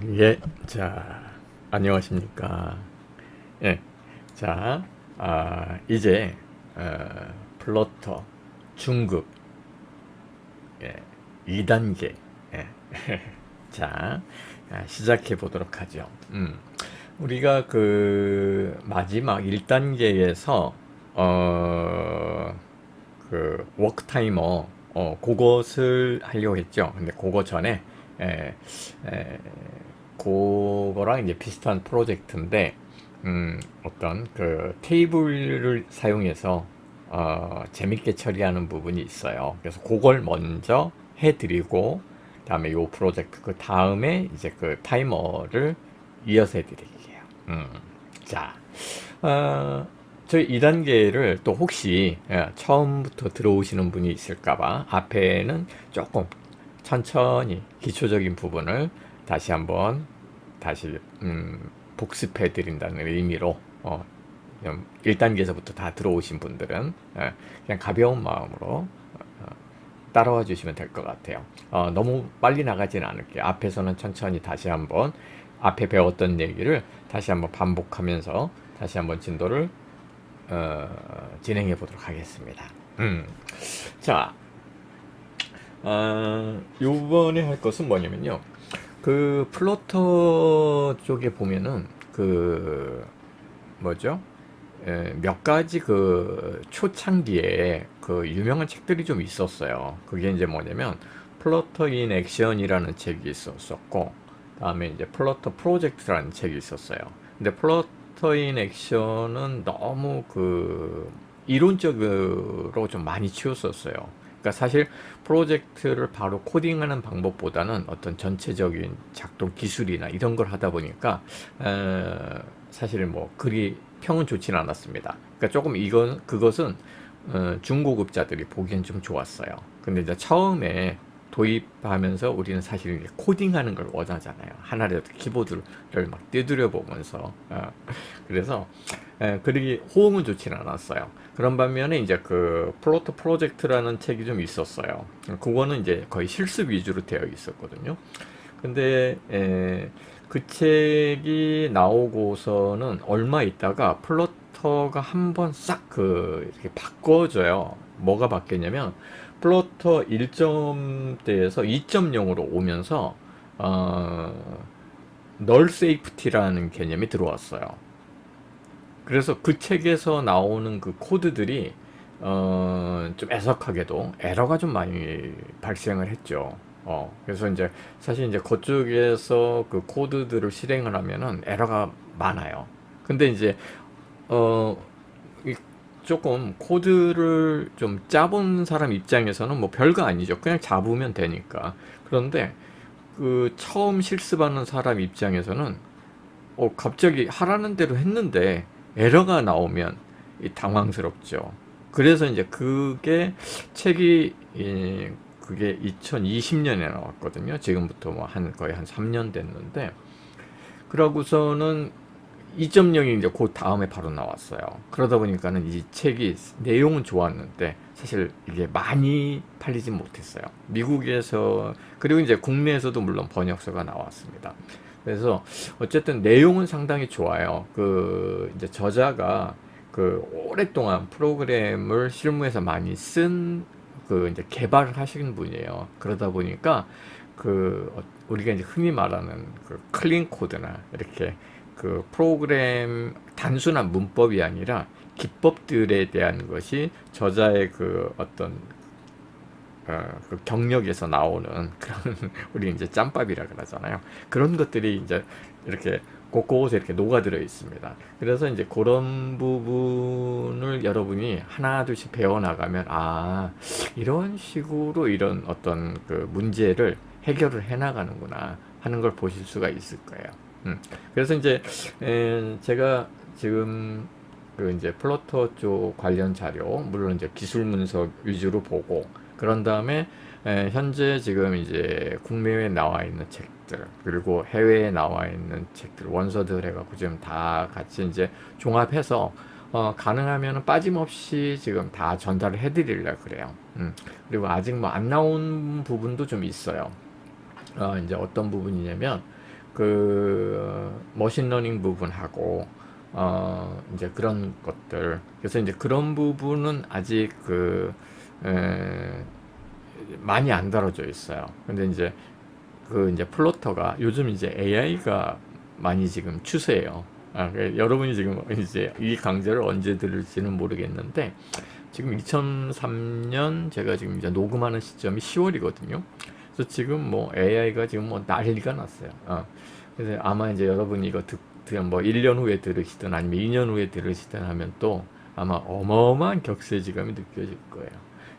예, 자, 안녕하십니까. 예, 자, 이제, 플러터 중급, 예, 2단계, 예, 자, 시작해 보도록 하죠. 우리가 그, 마지막 1단계에서, 워크 타이머, 그것을 하려고 했죠. 근데 그거 전에, 에, 에, 그거랑 이제 비슷한 프로젝트인데, 어떤 그 테이블을 사용해서, 재밌게 처리하는 부분이 있어요. 그래서 그걸 먼저 해드리고, 다음에 요 프로젝트, 그 다음에 이제 그 타이머를 이어서 해드릴게요. 자, 어, 저희 2단계를 또 혹시 처음부터 들어오시는 분이 있을까봐 앞에는 조금 천천히 기초적인 부분을 다시 한번 다시 복습해 드린다는 의미로 1단계에서부터 다 들어오신 분들은 그냥 가벼운 마음으로 따라와 주시면 될 것 같아요. 너무 빨리 나가진 않을게요. 앞에서는 천천히 다시 한번 앞에 배웠던 얘기를 다시 한번 반복하면서 다시 한번 진도를 진행해 보도록 하겠습니다. 자, 요번에 할 것은 뭐냐면요. 그 플러터 쪽에 보면은 그 뭐죠? 몇 가지 그 초창기에 그 유명한 책들이 좀 있었어요. 그게 이제 뭐냐면 플러터 인 액션이라는 책이 있었었고, 다음에 이제 플러터 프로젝트라는 책이 있었어요. 근데 플러터 인 액션은 너무 그 이론적으로 좀 많이 치웠었어요. 그러니까 사실 프로젝트를 바로 코딩하는 방법보다는 어떤 전체적인 작동 기술이나 이런 걸 하다 보니까 사실 뭐 그리 평은 좋지는 않았습니다. 그러니까 조금 이건 그것은 중고급자들이 보기엔 좀 좋았어요. 근데 이제 처음에 도입하면서 우리는 사실 이제 코딩하는 걸 원하잖아요. 하나라도 키보드를 막 두드려 보면서 그래서 그리 호응은 좋지는 않았어요. 그런 반면에 이제 그 플로터 프로젝트라는 책이 좀 있었어요. 그거는 이제 거의 실습 위주로 되어 있었거든요. 근데 그 책이 나오고서는 얼마 있다가 플러터가 한번 싹 그 이렇게 바꿔져요. 뭐가 바뀌었냐면 플러터 1점대에서 2.0으로 오면서 어, 널 세이프티라는 개념이 들어왔어요. 그래서 그 책에서 나오는 그 코드들이 좀 애석하게도 에러가 좀 많이 발생을 했죠. 그래서 이제 사실 이제 그쪽에서 그 코드들을 실행을 하면은 에러가 많아요. 근데 이제 어, 이 조금 코드를 좀 짜본 사람 입장에서는 뭐 별거 아니죠. 그냥 잡으면 되니까. 그런데 그 처음 실습하는 사람 입장에서는 갑자기 하라는 대로 했는데 에러가 나오면 당황스럽죠. 그래서 이제 그게 책이 그게 2020년에 나왔거든요. 지금부터 뭐 한 거의 한 3년 됐는데 그러고서는 2.0이 이제 그 다음에 바로 나왔어요. 그러다 보니까는 이 책이 내용은 좋았는데 사실 이게 많이 팔리진 못했어요. 미국에서 그리고 이제 국내에서도 물론 번역서가 나왔습니다. 그래서 어쨌든 내용은 상당히 좋아요. 그 이제 저자가 그 오랫동안 프로그램을 실무에서 많이 쓴 그 이제 개발을 하시는 분이에요. 그러다 보니까 그 우리가 이제 흔히 말하는 그 클린 코드나 이렇게 그 프로그램 단순한 문법이 아니라 기법들에 대한 것이 저자의 그 어떤 그 경력에서 나오는 그런 우리 이제 짬밥이라 그러잖아요. 그런 것들이 이제 이렇게 곳곳에 이렇게 녹아들어 있습니다. 그래서 이제 그런 부분을 여러분이 하나둘씩 배워나가면 이런 식으로 이런 어떤 그 문제를 해결을 해나가는구나 하는 걸 보실 수가 있을 거예요. 그래서 이제 제가 지금 그 이제 플러터 쪽 관련 자료, 물론 이제 기술 문서 위주로 보고 그런 다음에 현재 지금 이제 국내에 나와 있는 책들 그리고 해외에 나와 있는 책들 원서들 해갖고 지금 다 같이 이제 종합해서 가능하면 빠짐없이 지금 다 전달을 해드리려고 그래요. 그리고 아직 뭐 안 나온 부분도 좀 있어요. 이제 어떤 부분이냐면 그 머신러닝 부분하고 이제 그런 것들. 그래서 이제 그런 부분은 아직 많이 안 다뤄져 있어요. 근데 이제 이제 플로터가 요즘 이제 AI가 많이 지금 추세예요. 여러분이 지금 이제 이 강좌를 언제 들을지는 모르겠는데, 지금 2003년 제가 지금 이제 녹음하는 시점이 10월이거든요. 그래서 지금 뭐 AI가 지금 뭐 난리가 났어요. 그래서 아마 이제 여러분이 이거 뭐 1년 후에 들으시든 아니면 2년 후에 들으시든 하면 또 아마 어마어마한 격세지감이 느껴질 거예요.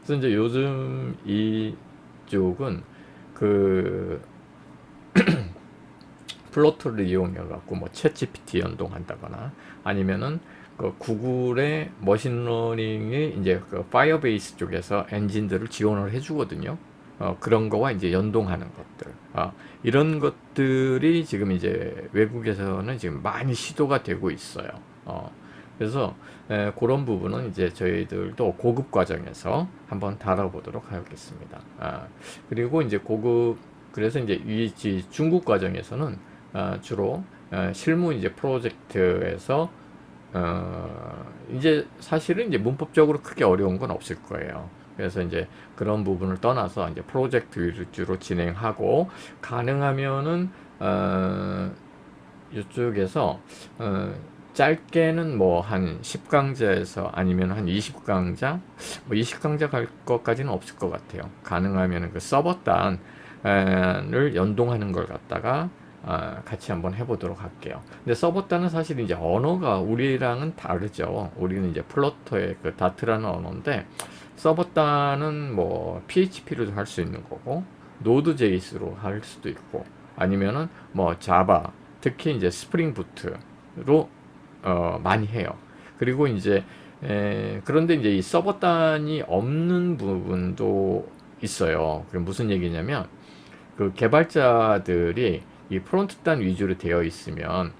그래서 이제 요즘 이쪽은 그 플로터를 이용해 갖고 뭐 챗GPT 연동한다거나 아니면은 그 구글의 머신러닝이 이제 그 파이어베이스 쪽에서 엔진들을 지원을 해주거든요. 그런 거와 이제 연동하는 것들. 이런 것들이 지금 이제 외국에서는 지금 많이 시도가 되고 있어요. 그래서 그런 부분은 이제 저희들도 고급 과정에서 한번 다뤄보도록 하겠습니다. 그리고 이제 그래서 이제 이 중국 과정에서는 주로 실무 이제 프로젝트에서 이제 사실은 이제 문법적으로 크게 어려운 건 없을 거예요. 그래서 이제 그런 부분을 떠나서 이제 프로젝트 위주로 진행하고, 가능하면은 이쪽에서 짧게는 뭐 한 10강좌에서 아니면 한 20강좌, 뭐 20강좌 갈 것까지는 없을 것 같아요. 가능하면 그 서버단을 연동하는 걸 갖다가 같이 한번 해보도록 할게요. 근데 서버단은 사실 이제 언어가 우리랑은 다르죠. 우리는 이제 플러터의 그 다트라는 언어인데, 서버단은 뭐 PHP로도 할 수 있는 거고, 노드.js로 할 수도 있고, 아니면은 뭐 자바, 특히 이제 스프링 부트로 많이 해요. 그리고 이제 그런데 이제 이 서버단이 없는 부분도 있어요. 그게 무슨 얘기냐면, 그 개발자들이 이 프론트단 위주로 되어 있으면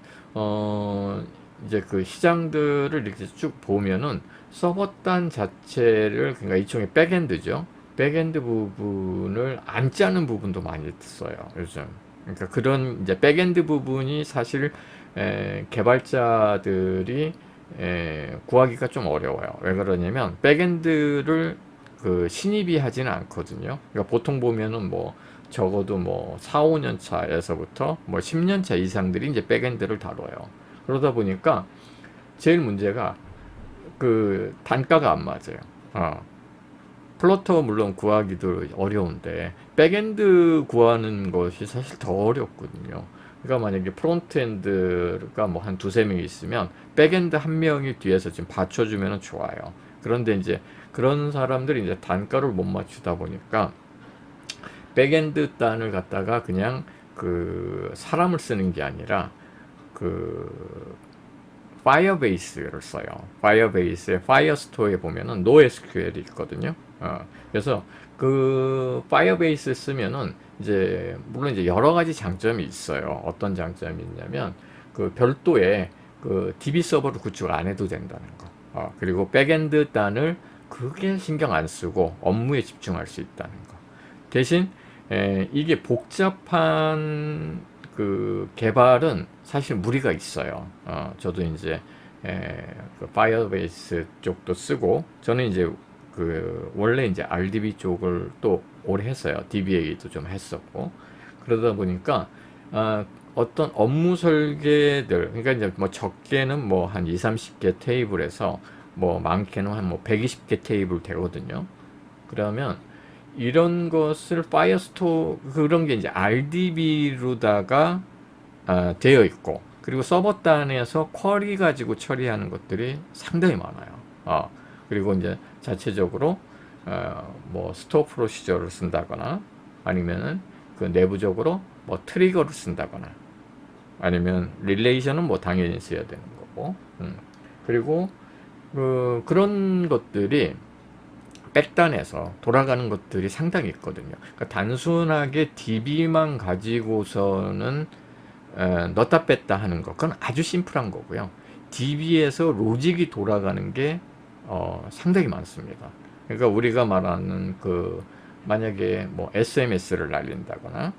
이제 그 시장들을 이렇게 쭉 보면은 서버단 자체를, 그러니까 일종의 백엔드죠. 백엔드 부분을 안 짜는 부분도 많이 있어요, 요즘. 그러니까 그런 이제 백엔드 부분이 사실 개발자들이 구하기가 좀 어려워요. 왜 그러냐면 백엔드를 그 신입이 하지는 않거든요. 그러니까 보통 보면은 뭐 적어도 뭐 4, 5년 차에서부터 뭐 10년 차 이상들이 이제 백엔드를 다뤄요. 그러다 보니까 제일 문제가 그 단가가 안 맞아요. 플러터 물론 구하기도 어려운데 백엔드 구하는 것이 사실 더 어렵거든요. 그러니까 만약에 프론트엔드가 뭐 한 두세 명 있으면 백엔드 한 명이 뒤에서 지금 받쳐주면 좋아요. 그런데 이제 그런 사람들이 이제 단가를 못 맞추다 보니까 백엔드 단을 갖다가 그냥 그 사람을 쓰는 게 아니라 그 파이어베이스를 써요. 파이어베이스의 파이어스토어에 보면은 NoSQL이 있거든요. 그래서 그 파이어베이스 쓰면은 이제 물론 이제 여러 가지 장점이 있어요. 어떤 장점이 있냐면 그 별도의 그 DB 서버를 구축 안 해도 된다는 거. 그리고 백엔드 단을 그게 신경 안 쓰고 업무에 집중할 수 있다는 거. 대신 이게 복잡한 그 개발은 사실 무리가 있어요. 저도 이제 그 파이어베이스 쪽도 쓰고, 저는 이제 그 원래 이제 RDB 쪽을 또 오래 했어요. DBA도 좀 했었고. 그러다 보니까 어떤 업무 설계들, 그러니까 이제 뭐 적게는 뭐 한 2, 30개 테이블에서 뭐 많게는 한 뭐 120개 테이블 되거든요. 그러면 이런 것을 파이어스토어 그런 게 이제 RDB로다가 되어 있고, 그리고 서버단에서 쿼리 가지고 처리하는 것들이 상당히 많아요. 그리고 이제 자체적으로 뭐 스토어 프로시저를 쓴다거나 아니면은 그 내부적으로 뭐 트리거를 쓴다거나 아니면 릴레이션은 뭐 당연히 써야 되는 거고, 그리고 그런 것들이 백단에서 돌아가는 것들이 상당히 있거든요. 그러니까 단순하게 DB만 가지고서는 넣다 뺐다 하는 것, 그건 아주 심플한 거고요. DB에서 로직이 돌아가는 게 상당히 많습니다. 그러니까 우리가 말하는 만약에 뭐 SMS를 날린다거나,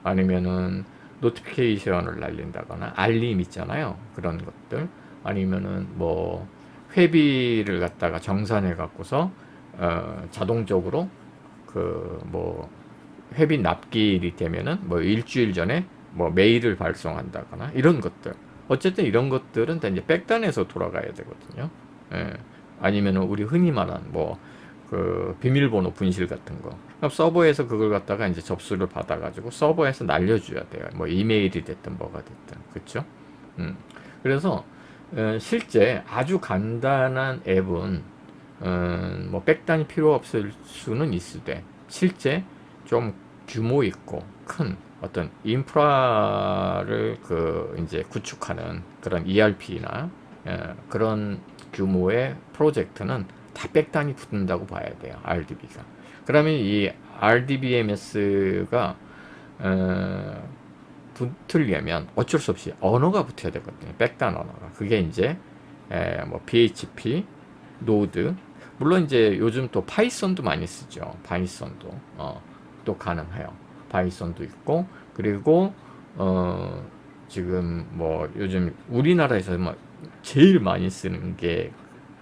아니면은 노티피케이션을 날린다거나 알림 있잖아요. 그런 것들 아니면은 뭐 회비를 갖다가 정산해 갖고서 자동적으로 그 뭐 회비 납기일이 되면은 뭐 일주일 전에 뭐 메일을 발송한다거나 이런 것들. 어쨌든 이런 것들은 다 이제 백단에서 돌아가야 되거든요. 예. 아니면은 우리 흔히 말하는 뭐 그 비밀번호 분실 같은 거. 그럼 서버에서 그걸 갖다가 이제 접수를 받아가지고 서버에서 날려줘야 돼요. 뭐 이메일이 됐든 뭐가 됐든. 그쵸? 그래서 실제 아주 간단한 앱은 뭐 백단이 필요 없을 수는 있으되 실제 좀 규모 있고 큰 어떤 인프라를 그 이제 구축하는 그런 ERP나 그런 규모의 프로젝트는 다 백단이 붙는다고 봐야 돼요. RDB가. 그러면 이 RDBMS가 붙으려면 어쩔 수 없이 언어가 붙어야 되거든요. 백단 언어가. 그게 이제 뭐 PHP, 노드, 물론 이제 요즘 또 파이썬도 많이 쓰죠. 파이썬도 또 가능해요. 파이썬도 있고 그리고 지금 뭐 요즘 우리나라에서 뭐 제일 많이 쓰는 게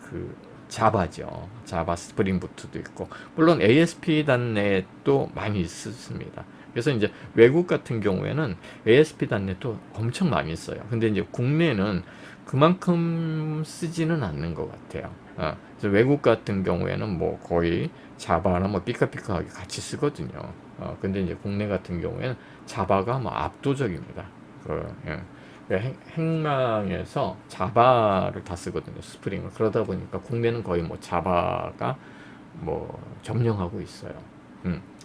그 자바죠. 자바 스프링 부트도 있고 물론 ASP.NET도 많이 쓰습니다. 그래서 이제 외국 같은 경우에는 ASP.NET도 엄청 많이 써요. 근데 이제 국내는 그만큼 쓰지는 않는 것 같아요. 그래서 외국 같은 경우에는 뭐 거의 자바나 뭐 삐까삐까하게 같이 쓰거든요. 근데 이제 국내 같은 경우에는 자바가 뭐 압도적입니다. 예. 행망에서 자바를 다 쓰거든요. 스프링을. 그러다 보니까 국내는 거의 뭐 자바가 뭐 점령하고 있어요.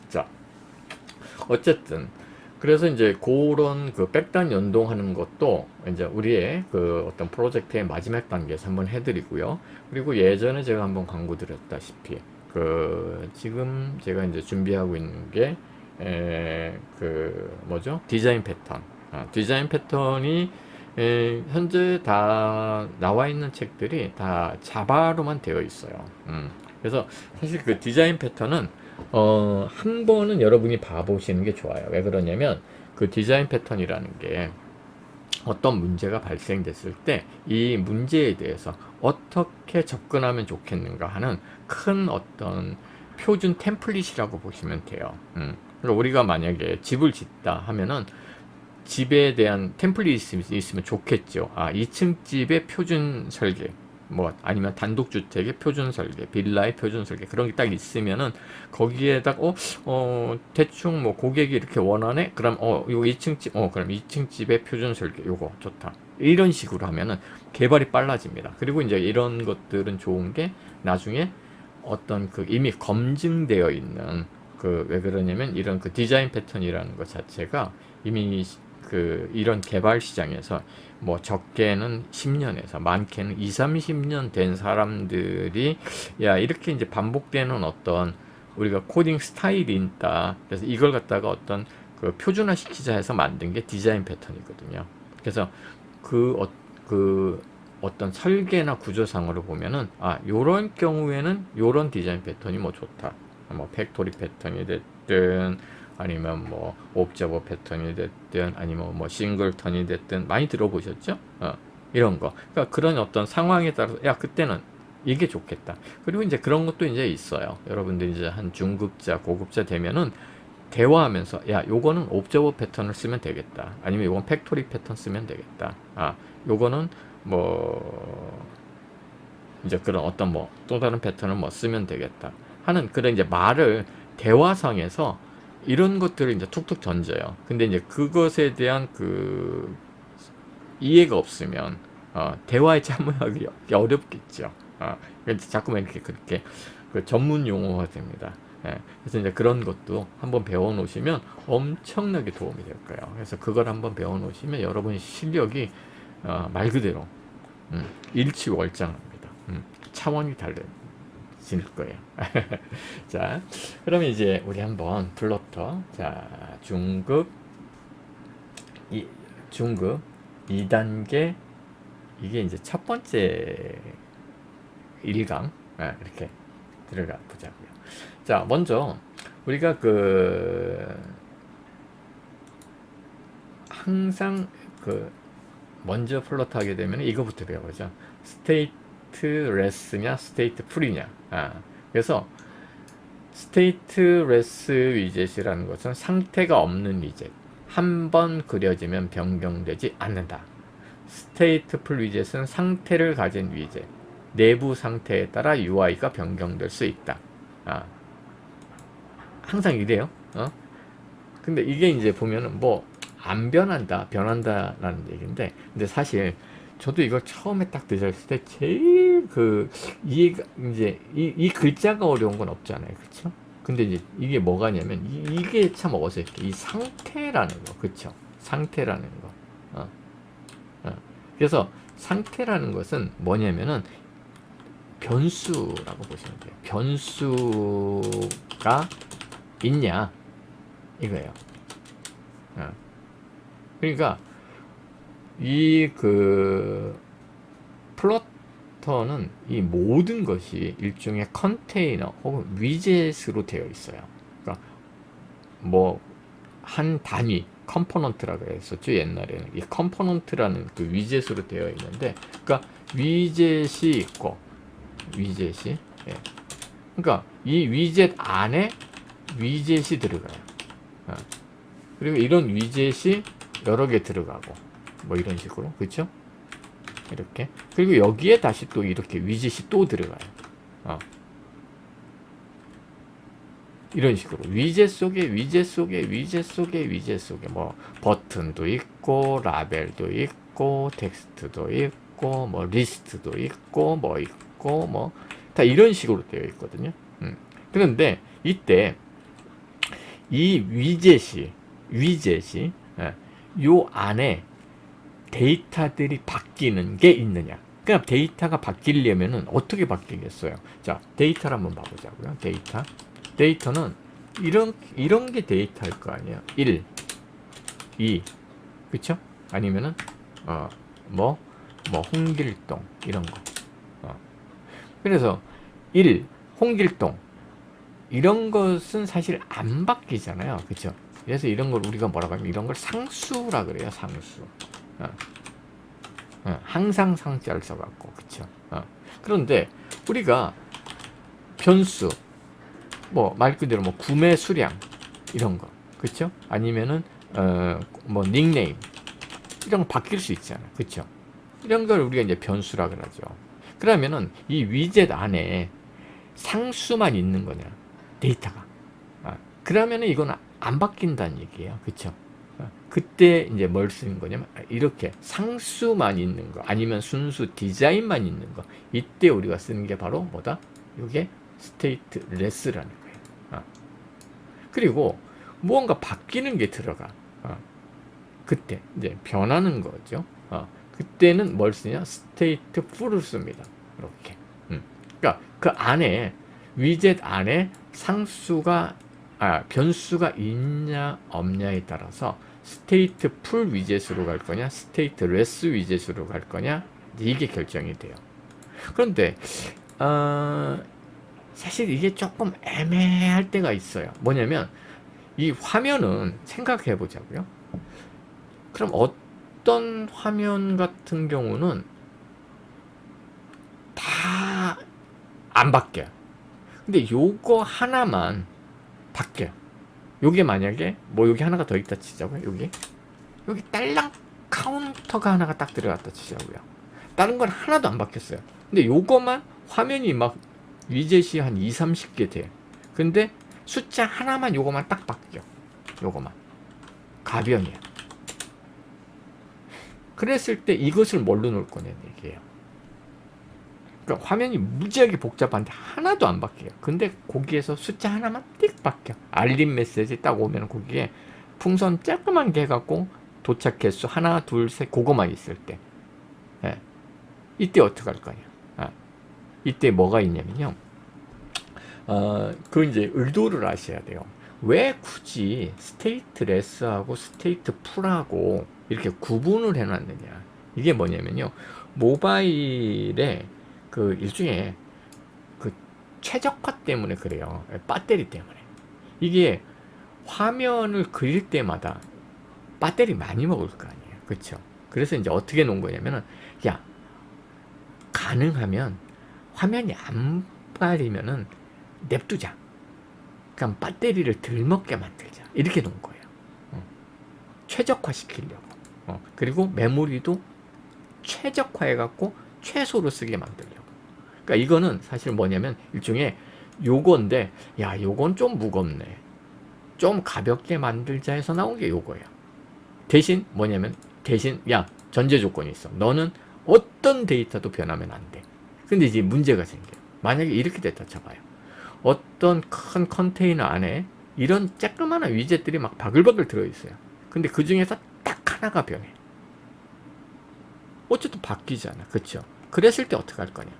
자, 어쨌든 그래서 이제 그런 그 백단 연동하는 것도 이제 우리의 그 어떤 프로젝트의 마지막 단계에서 한번 해드리고요. 그리고 예전에 제가 한번 광고 드렸다시피 그 지금 제가 이제 준비하고 있는 게 그 뭐죠? 디자인 패턴. 디자인 패턴이 현재 다 나와 있는 책들이 다 자바로만 되어 있어요. 그래서 사실 그 디자인 패턴은 한 번은 여러분이 봐보시는 게 좋아요. 왜 그러냐면 그 디자인 패턴이라는 게 어떤 문제가 발생됐을 때 이 문제에 대해서 어떻게 접근하면 좋겠는가 하는 큰 어떤 표준 템플릿이라고 보시면 돼요. 그러니까 우리가 만약에 집을 짓다 하면은 집에 대한 템플릿이 있으면 좋겠죠. 2층 집의 표준 설계, 뭐 아니면 단독주택의 표준 설계, 빌라의 표준 설계 그런 게 딱 있으면은 거기에다가 대충 뭐 고객이 이렇게 원하네. 그럼 이거 2층 집, 그럼 2층 집의 표준 설계 요거 좋다. 이런 식으로 하면은 개발이 빨라집니다. 그리고 이제 이런 것들은 좋은 게 나중에 어떤 그 이미 검증되어 있는 그 왜 그러냐면 이런 그 디자인 패턴이라는 것 자체가 이미 그 이런 개발 시장에서 뭐 적게는 10년에서 많게는 2, 30년 된 사람들이 야 이렇게 이제 반복되는 어떤 우리가 코딩 스타일이 있다. 그래서 이걸 갖다가 어떤 그 표준화 시키자 해서 만든 게 디자인 패턴이거든요. 그래서 그 어떤 설계나 구조상으로 보면은 요런 경우에는 요런 디자인 패턴이 뭐 좋다. 뭐 팩토리 패턴이 됐든 아니면 뭐 옵저버 패턴이 됐든 아니면 뭐 싱글턴이 됐든 많이 들어보셨죠? 이런 거. 그러니까 그런 어떤 상황에 따라서 야 그때는 이게 좋겠다. 그리고 이제 그런 것도 이제 있어요. 여러분들 이제 한 중급자, 고급자 되면은 대화하면서 야 요거는 옵저버 패턴을 쓰면 되겠다. 아니면 요건 팩토리 패턴 쓰면 되겠다. 요거는 뭐 이제 그런 어떤 뭐 또 다른 패턴을 뭐 쓰면 되겠다 하는 그런 이제 말을 대화상에서 이런 것들을 이제 툭툭 던져요. 근데 이제 그것에 대한 그 이해가 없으면 대화에 참여하기 어렵겠죠. 그래서 자꾸만 이렇게 그렇게 그 전문 용어가 됩니다. 그래서 이제 그런 것도 한번 배워 놓으시면 엄청나게 도움이 될 거예요. 그래서 그걸 한번 배워 놓으시면 여러분 실력이 말 그대로 일취월장합니다. 차원이 달라질 거예요. 자, 그러면 이제 우리 한번 플로터 중급 2단계 이게 이제 첫 번째 1강 이렇게 들어가 보자고요. 자, 먼저 우리가 그 항상 그 먼저 플러트 하게 되면 이거부터 배워보죠. 스테이트레스냐 스테이트풀이냐. 그래서 스테이트레스 위젯이라는 것은 상태가 없는 위젯, 한 번 그려지면 변경되지 않는다. 스테이트풀 위젯은 상태를 가진 위젯, 내부 상태에 따라 UI가 변경될 수 있다. 항상 이래요. 근데 이게 이제 보면은 뭐 안 변한다, 변한다라는 얘기인데, 근데 사실 저도 이걸 처음에 딱 들었을 때 제일 그 이해가 이제 이 글자가 어려운 건 없잖아요, 그렇죠? 근데 이제 이게 뭐가냐면 이게 참 어색해. 이 상태라는 거, 그렇죠? 상태라는 거. 그래서 상태라는 것은 뭐냐면은 변수라고 보시면 돼요. 변수가 있냐 이거예요. 그러니까 이 그 플러터는 이 모든 것이 일종의 컨테이너 혹은 위젯으로 되어 있어요. 그러니까 뭐 한 단위 컴포넌트라고 했었죠, 옛날에는. 이 컴포넌트라는 그 위젯으로 되어 있는데, 그러니까 위젯이 있고 위젯이, 예. 그러니까 이 위젯 안에 위젯이 들어가요. 그리고 이런 위젯이 여러 개 들어가고 뭐 이런 식으로, 그렇죠? 이렇게. 그리고 여기에 다시 또 이렇게 위젯이 또 들어가요. 이런 식으로 위젯 속에 위젯 속에 위젯 속에 위젯 속에 뭐 버튼도 있고 라벨도 있고 텍스트도 있고 뭐 리스트도 있고 뭐 다 이런 식으로 되어 있거든요. 그런데 이때 이 위젯이 요 안에 데이터들이 바뀌는 게 있느냐. 그러니까 데이터가 바뀌려면은 어떻게 바뀌겠어요? 자, 데이터를 한번 봐보자고요. 데이터는 이런 게 데이터일 거 아니에요. 1, 2, 그쵸? 아니면은 뭐 홍길동 이런 거. 그래서 1, 홍길동 이런 것은 사실 안 바뀌잖아요, 그쵸? 그래서 이런 걸 우리가 뭐라고 하면 이런 걸 상수라 그래요, 상수. 항상 상자를 써갖고, 그쵸? 그런데 우리가 변수, 뭐 말 그대로 뭐 구매 수량 이런 거, 그쵸? 아니면은 뭐 닉네임 이런 거 바뀔 수 있잖아, 그쵸? 이런 걸 우리가 이제 변수라 그러죠. 그러면은 이 위젯 안에 상수만 있는 거냐, 데이터가. 그러면은 이건 안 바뀐다는 얘기예요, 그쵸? 그때 이제 뭘 쓰는 거냐면 이렇게 상수만 있는 거 아니면 순수 디자인만 있는 거, 이때 우리가 쓰는 게 바로 뭐다? 이게 스테이트레스라는 거예요. 그리고 무언가 바뀌는 게 들어가. 그때 이제 변하는 거죠. 그때는 뭘 쓰냐? 스테이트풀을 씁니다. 이렇게. 그러니까 그 안에 위젯 안에 상수가 변수가 있냐 없냐에 따라서 스테이트풀 위젯으로 갈 거냐 스테이트레스 위젯으로 갈 거냐, 이게 결정이 돼요. 그런데 사실 이게 조금 애매할 때가 있어요. 뭐냐면 이 화면은 생각해 보자고요. 그럼 어떤 화면 같은 경우는 다 안 바뀌어요. 근데 요거 하나만 바뀌어요. 요게 만약에 뭐 여기 하나가 더 있다 치자고요. 여기 딸랑 카운터가 하나가 딱 들어갔다 치자고요. 다른 건 하나도 안 바뀌었어요. 근데 요거만 화면이 막 위젯이 한 2, 30개 돼. 근데 숫자 하나만 요거만 딱 바뀌어. 요거만. 가변이야. 그랬을 때 이것을 뭘로 놓을 거냐는 얘기예요. 그러니까 화면이 무지하게 복잡한데 하나도 안 바뀌어요. 근데 거기에서 숫자 하나만 띡 바뀌어. 알림 메시지 딱 오면 거기에 풍선 조그만 게 해갖고 도착 횟수 하나, 둘, 셋 그거만 있을 때, 이때 어떻게 할 거냐. 이때 뭐가 있냐면요. 그 이제 의도를 아셔야 돼요. 왜 굳이 스테이트레스하고 스테이트풀하고 이렇게 구분을 해놨느냐. 이게 뭐냐면요. 모바일에 그 일종의 그 최적화 때문에 그래요. 배터리 때문에. 이게 화면을 그릴 때마다 배터리 많이 먹을 거 아니에요. 그쵸? 그래서 이제 어떻게 놓은 거냐면은, 야, 가능하면 화면이 안 빠리면은 냅두자. 그럼 배터리를 덜 먹게 만들자. 이렇게 놓은 거예요. 최적화 시키려고. 그리고 메모리도 최적화해갖고 최소로 쓰게 만들려고. 그러니까 이거는 사실 뭐냐면 일종의 요건데, 야, 요건 좀 무겁네. 좀 가볍게 만들자 해서 나온 게 요거예요. 대신 뭐냐면, 대신, 야, 전제 조건이 있어. 너는 어떤 데이터도 변하면 안 돼. 근데 이제 문제가 생겨요. 만약에 이렇게 됐다 쳐봐요. 어떤 큰 컨테이너 안에 이런 쬐끄만한 위젯들이 막 바글바글 들어있어요. 근데 그 중에서 딱 하나가 변해. 어쨌든 바뀌잖아. 그쵸? 그랬을 때 어떻게 할 거냐?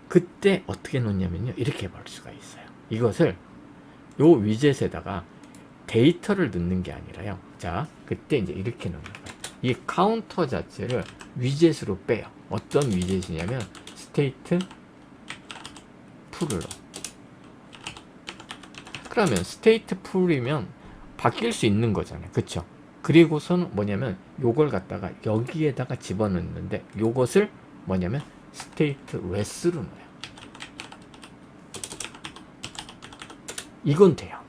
그때 어떻게 놓냐면요. 이렇게 해볼 수가 있어요. 이것을 요 위젯에다가 데이터를 넣는 게 아니라요. 자, 그때 이제 이렇게 넣는 거예요. 이 카운터 자체를 위젯으로 빼요. 어떤 위젯이냐면 스테이트 풀로. 그러면 스테이트 풀이면 바뀔 수 있는 거잖아요. 그쵸? 그리고선 뭐냐면 요걸 갖다가 여기에다가 집어넣는데 요것을 뭐냐면 스테이트 레스로 넣어요. 이건 돼요.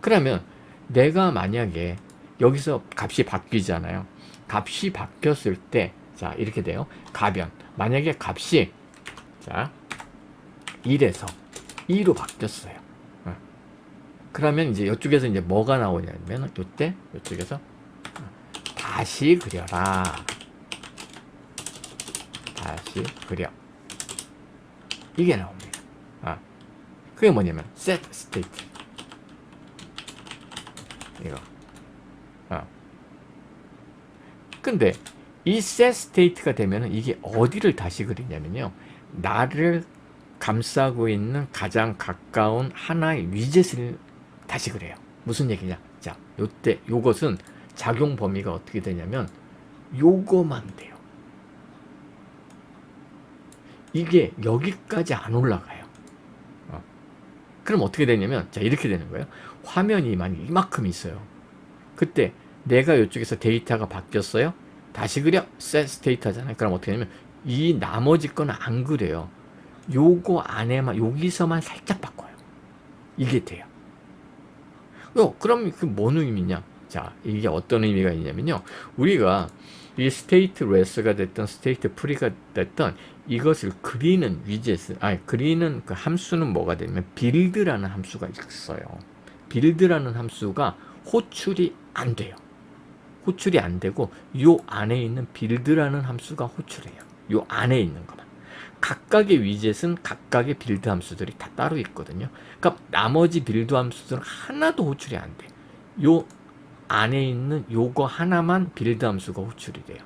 그러면 내가 만약에 여기서 값이 바뀌잖아요. 값이 바뀌었을 때, 자, 이렇게 돼요. 가변. 만약에 값이, 자, 1에서 2로 바뀌었어요. 그러면 이제 이쪽에서 이제 뭐가 나오냐면, 이때, 이쪽에서 다시 그려라. 다시 그려. 이게 나옵니다. 그게 뭐냐면, set state. 이거. 근데 이 set state가 되면은 이게 어디를 다시 그리냐면요. 나를 감싸고 있는 가장 가까운 하나의 위젯을 다시 그래요. 무슨 얘기냐? 자, 요때 요것은 작용 범위가 어떻게 되냐면 요거만 돼요. 이게 여기까지 안 올라가요. 그럼 어떻게 되냐면, 자, 이렇게 되는 거예요. 화면이 만약 이만큼 있어요. 그때 내가 이쪽에서 데이터가 바뀌었어요. 다시 그려. set state 하잖아요. 그럼 어떻게 되냐면 이 나머지 거는 안 그래요. 요거 안에만, 여기서만 살짝 바꿔요. 이게 돼요. 그럼 그 뭔 의미냐? 자, 이게 어떤 의미가 있냐면요. 우리가 이 스테이트 레스가 됐던 스테이트 프리가 됐던 이것을 그리는 위젯, 그리는 그 함수는 뭐가 되냐면 빌드라는 함수가 있어요. 빌드라는 함수가 호출이 안 돼요. 호출이 안 되고 요 안에 있는 빌드라는 함수가 호출해요. 요 안에 있는 것만. 각각의 위젯은 각각의 빌드 함수들이 다 따로 있거든요. 그러니까 나머지 빌드 함수들은 하나도 호출이 안 돼. 요 안에 있는 요거 하나만 빌드 함수가 호출이 돼요.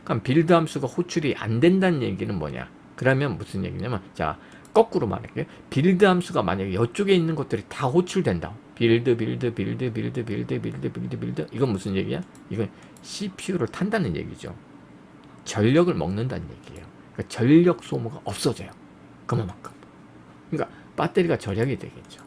그럼 빌드 함수가 호출이 안 된다는 얘기는 뭐냐? 그러면 무슨 얘기냐면, 자, 거꾸로 말할게요. 빌드 함수가 만약에 이쪽에 있는 것들이 다 호출된다. 빌드. 이건 무슨 얘기야? 이건 CPU를 탄다는 얘기죠. 전력을 먹는다는 얘기예요. 그러니까 전력 소모가 없어져요. 그만큼. 그러니까 배터리가 절약이 되겠죠.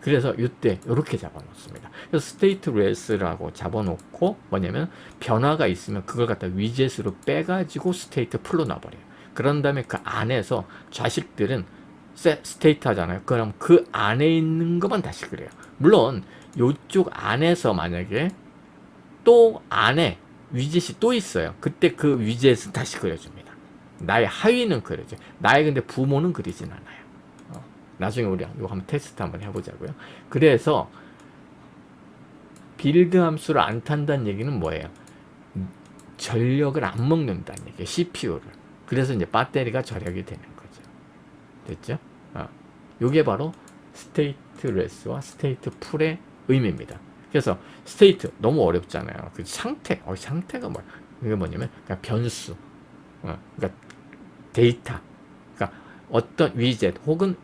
그래서 이때 이렇게 잡아놓습니다. 그래서 스테이트 레스라고 잡아놓고 뭐냐면 변화가 있으면 그걸 갖다 위젯으로 빼가지고 스테이트 풀로 놔버려요. 그런 다음에 그 안에서 자식들은 스테이트 하잖아요. 그럼 그 안에 있는 것만 다시 그래요. 물론 이쪽 안에서 만약에 또 안에 위젯이 또 있어요. 그때 그 위젯은 다시 그려줍니다. 나의 하위는 그려줘. 나의 근데 부모는 그리진 않아요. 나중에 우리 이거 한번 테스트 한번 해보자고요. 그래서 빌드 함수를 안 탄다는 얘기는 뭐예요? 전력을 안 먹는다는 얘기예요. CPU를. 그래서 이제 배터리가 절약이 되는 거죠. 됐죠? 이게 바로 스테이트 레스와 스테이트 풀의 의미입니다. 그래서 스테이트 너무 어렵잖아요. 그 상태, 상태가 뭐야? 이게 뭐냐면 그러니까 변수, 그러니까 데이터, 그러니까 어떤 위젯 혹은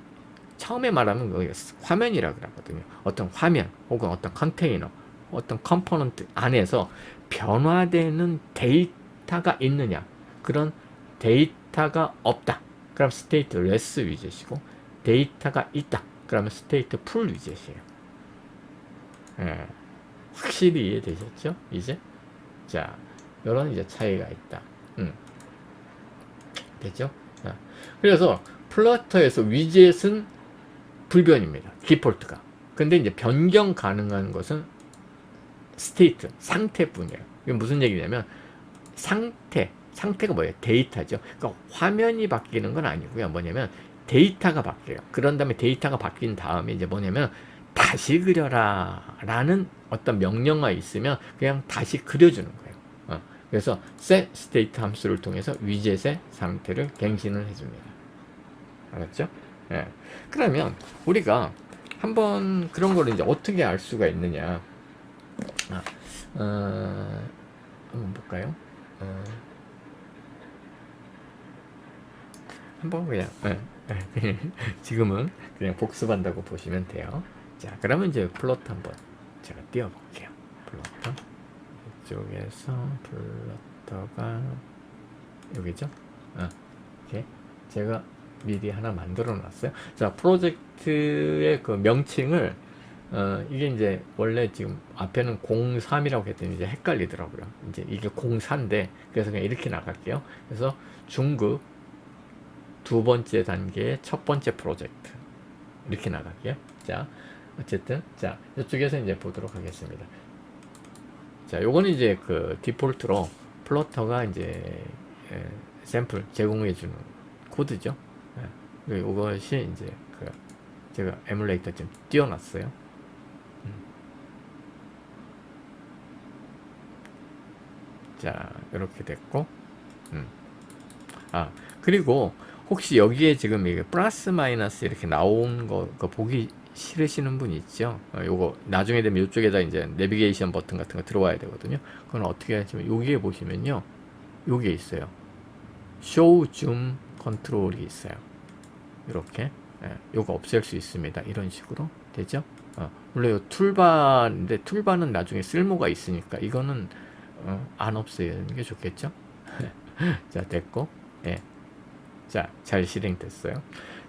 처음에 말하면 화면이라 그러거든요. 어떤 화면 혹은 어떤 컨테이너, 어떤 컴포넌트 안에서 변화되는 데이터가 있느냐? 그런 데이터가 없다. 그럼 스테이트 레스 위젯이고, 데이터가 있다. 그러면 스테이트 풀 위젯이에요. 확실히 이해되셨죠? 이제? 자, 요런 이제 차이가 있다. 됐죠? 그래서 플러터에서 위젯은 불변입니다. 디폴트가. 근데 이제 변경 가능한 것은 스테이트, 상태뿐이에요. 이게 무슨 얘기냐면 상태가 뭐예요? 데이터죠. 그러니까 화면이 바뀌는 건 아니고요. 뭐냐면 데이터가 바뀌어요. 그런 다음에 데이터가 바뀐 다음에 이제 뭐냐면 다시 그려라 라는 어떤 명령어가 있으면 그냥 다시 그려주는 거예요. 그래서 set state 함수를 통해서 위젯의 상태를 갱신을 해줍니다. 알았죠? 예. 그러면 우리가 한번 그런 거를 이제 어떻게 알 수가 있느냐? 한번 볼까요? 한번 그냥 지금은 그냥 복습한다고 보시면 돼요. 자, 그러면 이제 플로트 한번 제가 띄워볼게요. 플로터 이쪽에서 플로터가 여기죠? 이렇게 제가 미리 하나 만들어 놨어요. 자, 프로젝트의 그 명칭을 이게 이제 원래 지금 앞에는 03이라고 했더니 이제 헷갈리더라고요. 이제 이게 04인데 그래서 그냥 이렇게 나갈게요. 그래서 중급 두 번째 단계의 첫 번째 프로젝트 이렇게 나갈게요. 자, 어쨌든 자, 이쪽에서 이제 보도록 하겠습니다. 자, 요거는 이제 그 디폴트로 플러터가 이제 샘플 제공해 주는 코드죠. 요것이 이제 그 제가 에뮬레이터 좀 띄워놨어요. 자, 이렇게 됐고, 그리고 혹시 여기에 지금 이게 플러스 마이너스 이렇게 나온 거 보기 싫으시는 분 있죠? 요거 나중에 되면 이쪽에다 이제 내비게이션 버튼 같은 거 들어와야 되거든요. 그건 어떻게 하시면 여기에 보시면요, 요게 있어요. show zoom 컨트롤이 있어요. 이렇게 요거 없앨 수 있습니다. 이런 식으로 되죠? 물론 요 툴바인데 툴바는 나중에 쓸모가 있으니까 이거는 안 없애는 게 좋겠죠? 자, 됐고, 자, 잘 실행됐어요.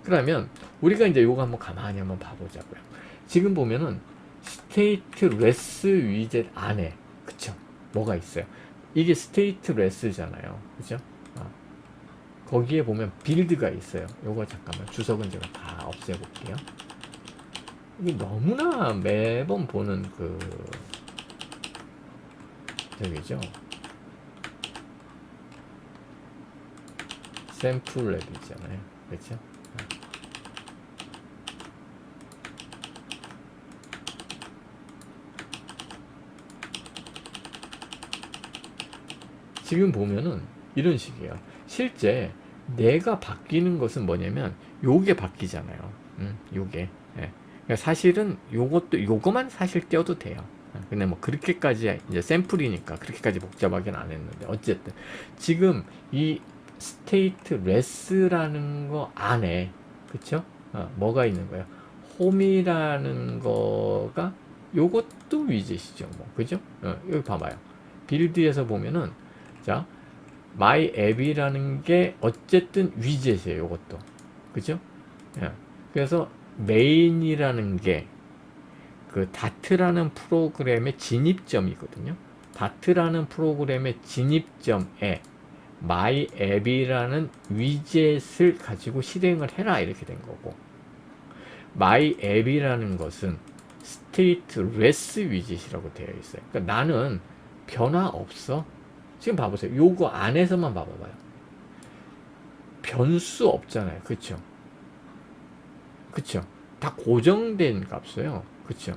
그러면 우리가 이제 요거 한번 가만히 한번 봐보자고요. 지금 보면은 스테이트 레스 위젯 안에 그쵸? 뭐가 있어요? 이게 스테이트 레스잖아요. 그죠? 거기에 보면 빌드가 있어요. 요거 잠깐만 주석은 제가 다 없애볼게요. 이게 너무나 매번 보는 그 저기죠. 샘플 랩이잖아요. 그렇죠? 지금 보면은 이런 식이에요. 실제 내가 바뀌는 것은 뭐냐면 요게 바뀌잖아요. 요게. 그러니까 사실은 요거만 사실 떼어도 돼요. 근데 뭐 그렇게까지 이제 샘플이니까 그렇게까지 복잡하게는 안 했는데 어쨌든 지금 이 스테이트 레스라는 거 안에 그쵸? 뭐가 있는 거예요? 홈이라는 거가 요것도 위젯이죠. 뭐 그죠? 여기 봐봐요. 빌드에서 보면은 자 my app이라는 게 어쨌든 위젯이에요. 요것도 그죠? 그래서 메인이라는 게 그 다트라는 프로그램의 진입점이거든요. 다트라는 프로그램의 진입점에 my app이라는 위젯을 가지고 실행을 해라 이렇게 된 거고, my app이라는 것은 stateless 위젯이라고 되어 있어요. 그러니까 나는 변화 없어. 지금 봐보세요. 요거 안에서만 봐봐요. 변수 없잖아요. 그쵸? 그쵸? 다 고정된 값이에요. 그쵸?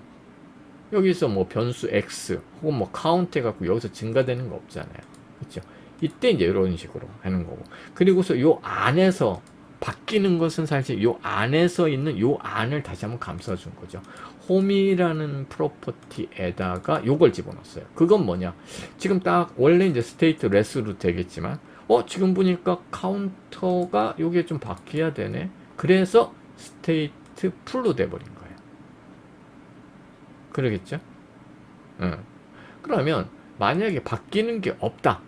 여기서 뭐 변수 x 혹은 뭐 카운트 해갖고 여기서 증가되는 거 없잖아요. 그쵸? 이때 이제 이런 식으로 하는 거고. 그리고서 요 안에서 바뀌는 것은 사실 요 안에서 있는 요 안을 다시 한번 감싸준 거죠. 홈이라는 프로퍼티에다가 요걸 집어넣었어요. 그건 뭐냐? 지금 딱 원래 이제 스테이트 레스로 되겠지만, 지금 보니까 카운터가 요게 좀 바뀌어야 되네. 그래서 스테이트 풀로 돼버린 거예요. 그러겠죠? 그러면 만약에 바뀌는 게 없다.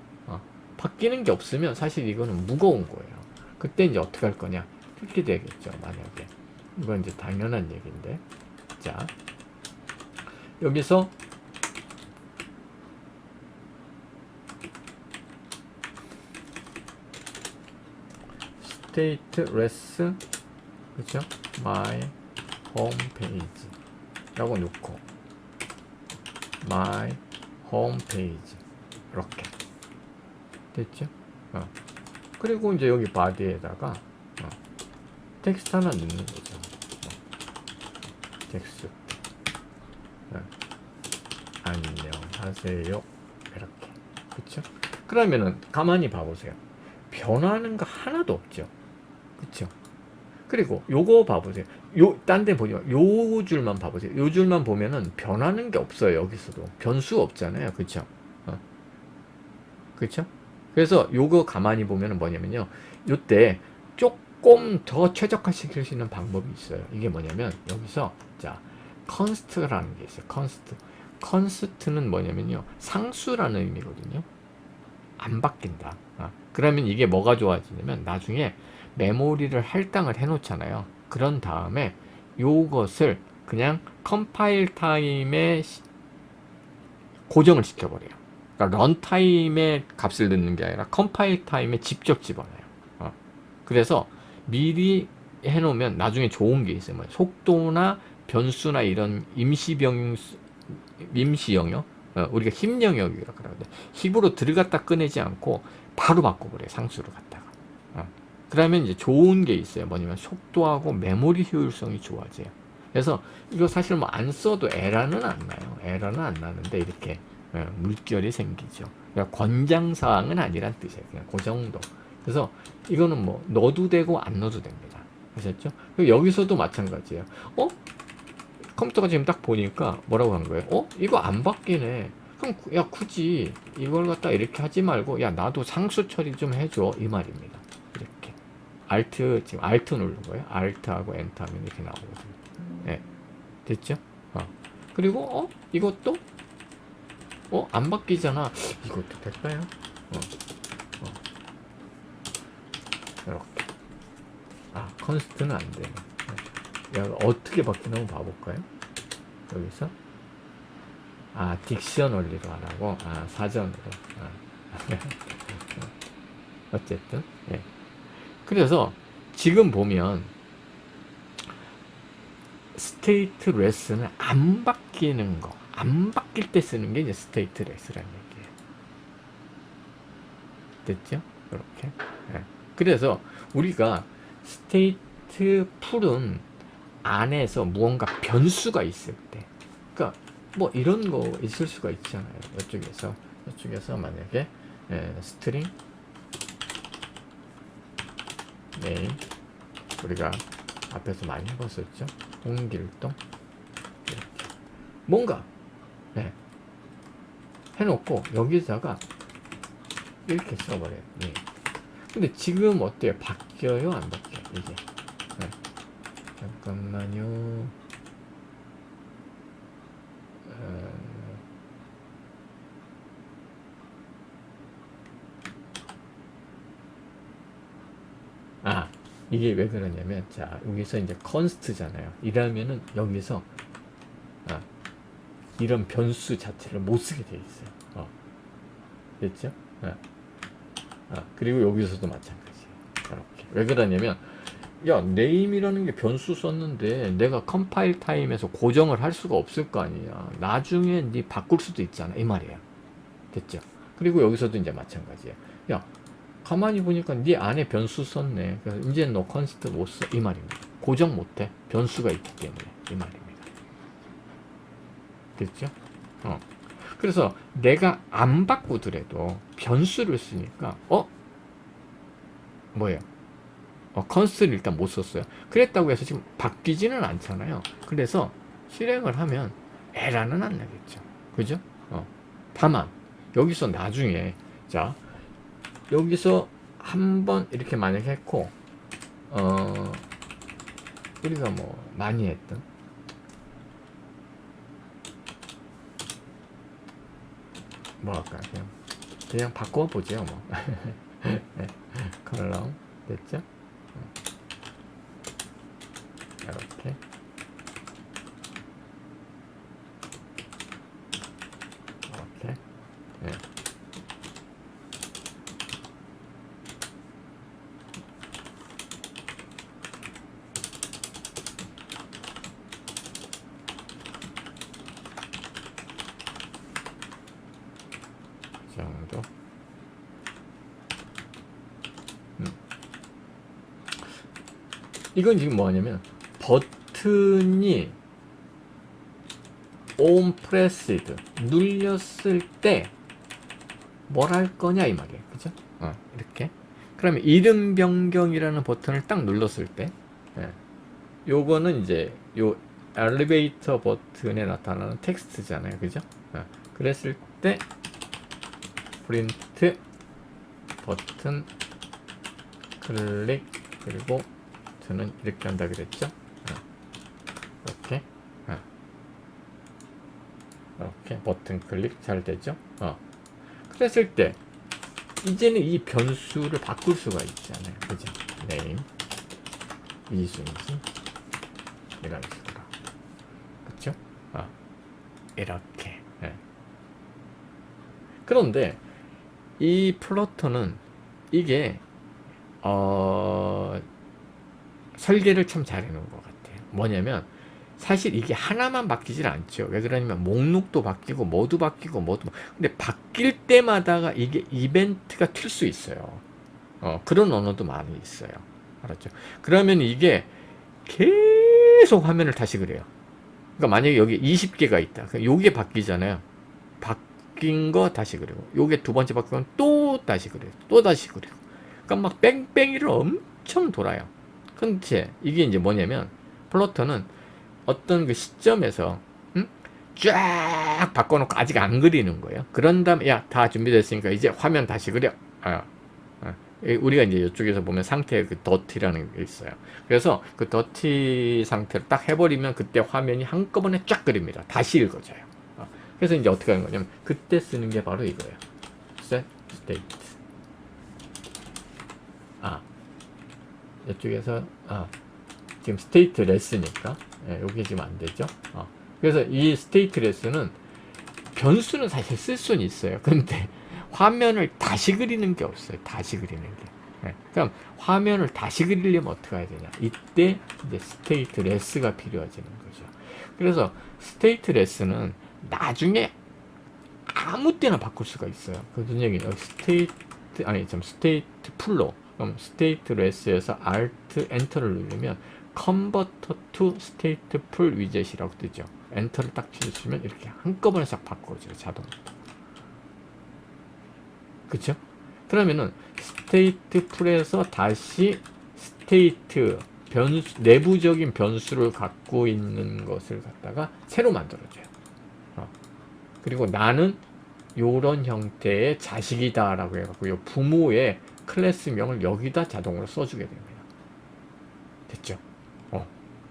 바뀌는 게 없으면 사실 이거는 무거운 거예요. 그때 이제 어떻게 할 거냐? 이렇게 되겠죠. 만약에. 이건 이제 당연한 얘기인데. 자, 여기서 stateless 그죠? my homepage 라고 놓고 my homepage 이렇게 됐죠? 그리고 이제 여기 body에다가 텍스트 하나 넣는 거죠. 텍스트 안녕하세요 이렇게 그쵸? 그러면은 가만히 봐보세요. 변하는 거 하나도 없죠. 그쵸? 그리고 요거 봐보세요. 딴 데 보지 마. 요 줄만 봐보세요. 요 줄만 보면은 변하는 게 없어요. 여기서도 변수 없잖아요. 그쵸? 그쵸? 그래서 요거 가만히 보면은 뭐냐면요. 요때 조금 더 최적화시킬 수 있는 방법이 있어요. 이게 뭐냐면 여기서 자 const라는 게 있어요. const는 뭐냐면요. 상수라는 의미거든요. 안 바뀐다. 그러면 이게 뭐가 좋아지냐면 나중에 메모리를 할당을 해 놓잖아요. 그런 다음에 요것을 그냥 컴파일 타임에 고정을 시켜버려요. 그러니까 런타임에 값을 넣는 게 아니라 컴파일 타임에 직접 집어넣어요. 그래서 미리 해놓으면 나중에 좋은 게 있어요. 뭐 속도나 변수나 이런 임시 영역, 우리가 힘 영역이라고 그러는데 힙으로 들어갔다 꺼내지 않고 바로 바꿔버려요. 상수로 갖다가. 그러면 이제 좋은 게 있어요. 뭐냐면 속도하고 메모리 효율성이 좋아져요. 그래서 이거 사실 뭐 안 써도 에러는 안 나요. 에러는 안 나는데 이렇게 물결이 생기죠. 그러니까 권장사항은 아니란 뜻이에요. 그냥 그 정도. 그래서 이거는 뭐 넣어도 되고 안 넣어도 됩니다. 아셨죠? 그리고 여기서도 마찬가지예요. 컴퓨터가 지금 딱 보니까 뭐라고 한 거예요? 이거 안 바뀌네. 그럼 야 굳이 이걸 갖다 이렇게 하지 말고 야 나도 상수 처리 좀 해줘 이 말입니다. 이렇게 지금 Alt 누른 거예요. Alt하고 Enter 하면 이렇게 나오거든요. 네. 됐죠? 그리고 이것도 안 바뀌잖아. 이것도 될까요? 이렇게 컨스트는 안 되네. 야, 어떻게 바뀌나 한번 봐볼까요? 여기서 딕셔널리로 하라고 사전으로 어쨌든 예. 그래서 지금 보면 스테이트레스는 안 바뀌는 거, 안 바뀔 때 쓰는 게 이제 스테이트레스라는 얘기예요. 됐죠? 이렇게. 예. 그래서 우리가 스테이트 풀은 안에서 무언가 변수가 있을 때, 그러니까 뭐 이런 거 있을 수가 있잖아요. 이쪽에서 만약에 스트링 네임 우리가 앞에서 많이 해봤었죠. 홍길동 이렇게 뭔가 해놓고 여기다가 이렇게 써버려요. 근데 지금 어때요? 바뀌어요? 안 바뀌어요? 이게 잠깐만요. 이게 왜 그러냐면 자 여기서 이제 const잖아요. 이러면은 여기서 이런 변수 자체를 못 쓰게 돼 있어요. 됐죠? 그리고 여기서도 마찬가지예요. 이렇게 왜 그러냐면 야 네임이라는 게 변수 썼는데 내가 컴파일 타임에서 고정을 할 수가 없을 거 아니야. 나중에 네 바꿀 수도 있잖아 이 말이야. 됐죠? 그리고 여기서도 이제 마찬가지야. 야 가만히 보니까 네 안에 변수 썼네. 그래서 이제는 너 컨스트 못 써 이 말입니다. 고정 못해. 변수가 있기 때문에 이 말입니다. 됐죠? 그래서 내가 안 바꾸더라도 변수를 쓰니까 뭐예요? 컨스트를 일단 못 썼어요. 그랬다고 해서 지금 바뀌지는 않잖아요. 그래서 실행을 하면 에러는 안 나겠죠. 그죠? 다만 여기서 나중에 자 여기서 한번 이렇게 만약에 했고 우리가 뭐 많이 했던 뭐 할까요? 그냥 바꿔보죠 뭐. 컬럼 됐죠? 이렇게 이렇게 정도. 이건 지금 뭐냐면 버튼이 on pressed 눌렸을 때 뭘 할 거냐 이 말이에요. 그죠? 이렇게. 그러면 이름 변경이라는 버튼을 딱 눌렀을 때, 요거는 이제 요 엘리베이터 버튼에 나타나는 텍스트잖아요. 그죠? 그랬을 때 프린트 버튼 클릭 그리고 저는 이렇게 한다 그랬죠? 이렇게 이렇게 버튼 클릭 잘 되죠? 그랬을 때 이제는 이 변수를 바꿀 수가 있잖아요. 그죠? name 이순신 이런 식으로. 그쵸? 이렇게. 그런데 이 플러터는 이게 설계를 참 잘 해놓은 것 같아요. 뭐냐면 사실 이게 하나만 바뀌질 않죠. 왜 그러냐면 목록도 바뀌고 뭐도 바뀌고 근데 바뀔 때마다가 이게 이벤트가 튈 수 있어요. 그런 언어도 많이 있어요. 알았죠? 그러면 이게 계속 화면을 다시 그려요. 그러니까 만약에 여기 20개가 있다. 요게 바뀌잖아요. 바뀐 거 다시 그리고 요게 두 번째 바뀌면 또 다시 그려요. 또 다시 그리고. 그러니까 막 뺑뺑이를 엄청 돌아요. 근데 이게 이제 뭐냐면 플러터는 어떤 그 시점에서 쫙 바꿔놓고 아직 안 그리는 거예요. 그런 다음에 야, 다 준비됐으니까 이제 화면 다시 그려. 우리가 이제 이쪽에서 보면 상태의 그 더티라는 게 있어요. 그래서 그 더티 상태를 딱 해버리면 그때 화면이 한꺼번에 쫙 그립니다. 다시 읽어져요. 그래서 이제 어떻게 하는 거냐면 그때 쓰는 게 바로 이거예요. set state. 이쪽에서 지금 스테이트레스니까 여기 지금 안 되죠. 그래서 이 스테이트레스는 변수는 사실 쓸 수는 있어요. 근데 화면을 다시 그리는 게 없어요. 다시 그리는 게. 그럼 화면을 다시 그리려면 어떻게 해야 되냐? 이때 이제 스테이트레스가 필요해지는 거죠. 그래서 스테이트레스는 나중에 아무 때나 바꿀 수가 있어요. 그런 얘기예요. 스테이트 풀로. 그럼 스테이트레스에서 Alt 엔터를 누르면 컨버터 투 스테이트 풀 위젯이라고 뜨죠. 엔터를 딱 치시면 이렇게 한꺼번에 싹 바꿔줘요. 자동으로. 그쵸? 그러면은 스테이트 풀에서 다시 스테이트 내부적인 변수를 갖고 있는 것을 갖다가 새로 만들어줘요. 그리고 나는 요런 형태의 자식이다 라고 해갖고 요 부모의 클래스명을 여기다 자동으로 써주게 됩니다. 됐죠?